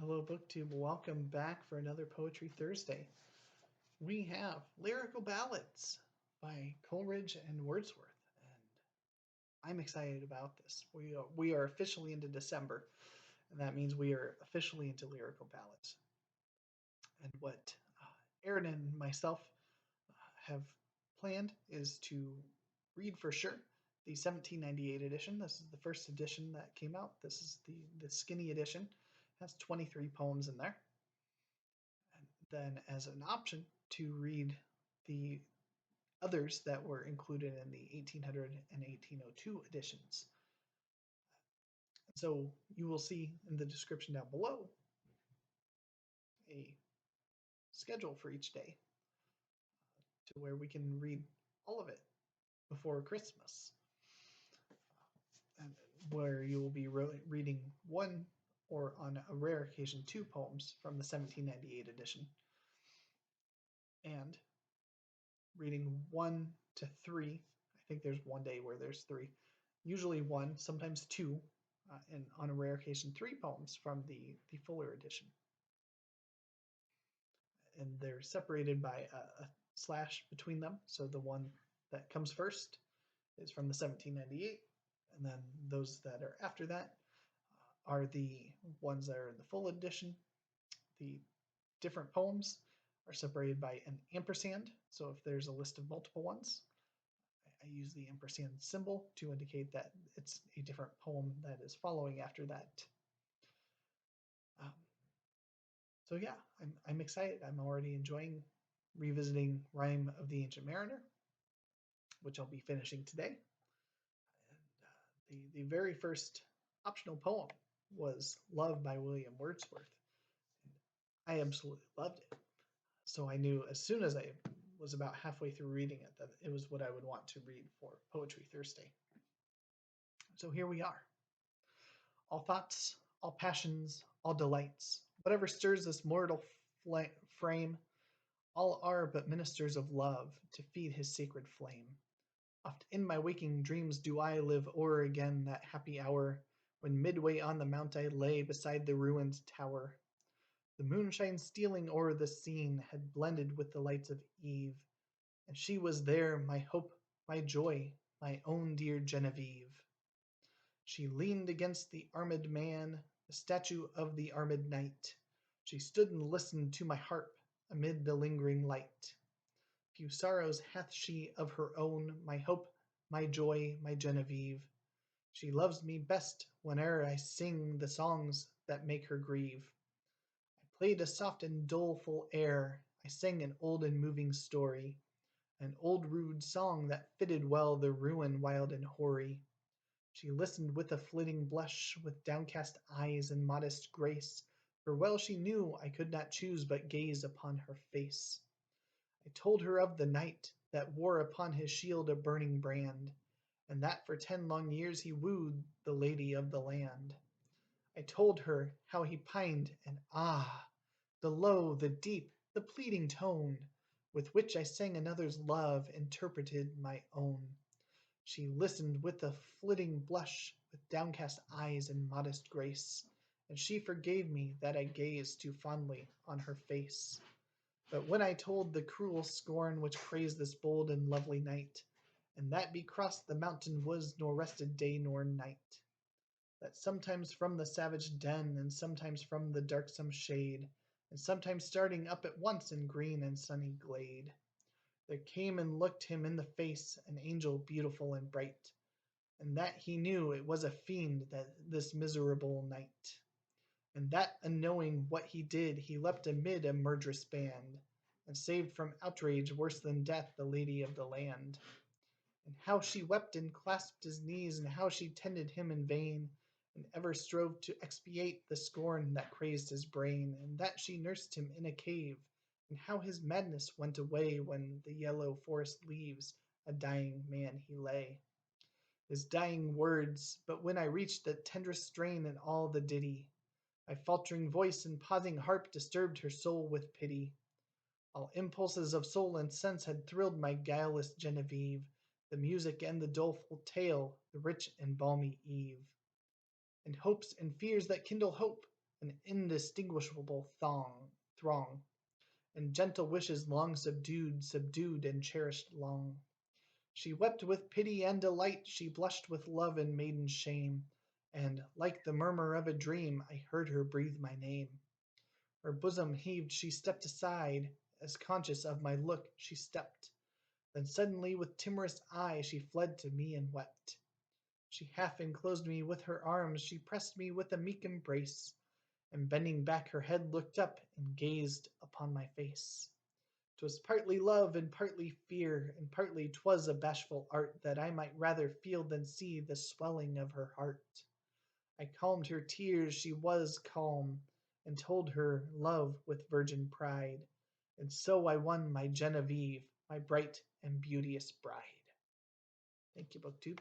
Hello, BookTube. Welcome back for another Poetry Thursday. We have Lyrical Ballads by Coleridge and Wordsworth, and I'm excited about this. We are officially into December, and that means we are officially into Lyrical Ballads. And what Aaron and myself have planned is to read for sure the 1798 edition. This is the first edition that came out. This is the skinny edition. It has 23 poems in there. And then as an option to read the others that were included in the 1800 and 1802 editions. So you will see in the description down below a schedule for each day to where we can read all of it before Christmas, and where you will be reading one, or on a rare occasion, two poems from the 1798 edition, and reading 1 to 3. I think there's one day where there's 3. Usually 1, sometimes 2, and on a rare occasion 3 poems from the fuller edition. And they're separated by a slash between them. So the one that comes first is from the 1798, and then those that are after that are the ones that are in the full edition. The different poems are separated by an ampersand. So if there's a list of multiple ones, I use the ampersand symbol to indicate that it's a different poem that is following after that. So yeah, I'm excited. I'm already enjoying revisiting Rime of the Ancient Mariner, which I'll be finishing today. And the very first optional poem was Love by William Wordsworth. And I absolutely loved it. So I knew as soon as I was about halfway through reading it that it was what I would want to read for Poetry Thursday. So here we are. All thoughts, all passions, all delights, whatever stirs this mortal frame, all are but ministers of love to feed his sacred flame. Oft in my waking dreams do I live o'er again that happy hour when midway on the mount I lay beside the ruined tower. The moonshine stealing o'er the scene had blended with the lights of eve, and she was there, my hope, my joy, my own dear Genevieve. She leaned against the armed man, the statue of the armed knight. She stood and listened to my harp amid the lingering light. Few sorrows hath she of her own, my hope, my joy, my Genevieve. She loves me best whene'er I sing the songs that make her grieve. I played a soft and doleful air, I sang an old and moving story, an old rude song that fitted well the ruin wild and hoary. She listened with a flitting blush, with downcast eyes and modest grace, for well she knew I could not choose but gaze upon her face. I told her of the knight that wore upon his shield a burning brand, and that for 10 long years he wooed the lady of the land. I told her how he pined, and the low, the deep, the pleading tone, with which I sang another's love, interpreted my own. She listened with a flitting blush, with downcast eyes and modest grace, and she forgave me that I gazed too fondly on her face. But when I told the cruel scorn which praised this bold and lovely knight, and that be crossed the mountain was nor rested day nor night, that sometimes from the savage den, and sometimes from the darksome shade, and sometimes starting up at once in green and sunny glade, there came and looked him in the face an angel beautiful and bright, and that he knew it was a fiend, that this miserable night, and that unknowing what he did, he leapt amid a murderous band, and saved from outrage worse than death the lady of the land. And how she wept and clasped his knees, and how she tended him in vain, and ever strove to expiate the scorn that crazed his brain, and that she nursed him in a cave, and how his madness went away when the yellow forest leaves a dying man he lay. His dying words, but when I reached the tenderest strain in all the ditty, my faltering voice and pausing harp disturbed her soul with pity. All impulses of soul and sense had thrilled my guileless Genevieve, the music and the doleful tale, the rich and balmy eve. And hopes and fears that kindle hope, an indistinguishable throng, and gentle wishes long subdued and cherished long. She wept with pity and delight, she blushed with love and maiden shame, and, like the murmur of a dream, I heard her breathe my name. Her bosom heaved, she stepped aside, as conscious of my look she stepped. Then suddenly with timorous eye she fled to me and wept. She half enclosed me with her arms, she pressed me with a meek embrace, and bending back her head looked up and gazed upon my face. 'Twas partly love and partly fear, and partly 'twas a bashful art that I might rather feel than see the swelling of her heart. I calmed her tears, she was calm, and told her love with virgin pride, and so I won my Genevieve, my bright and beauteous bride. Thank you, BookTube.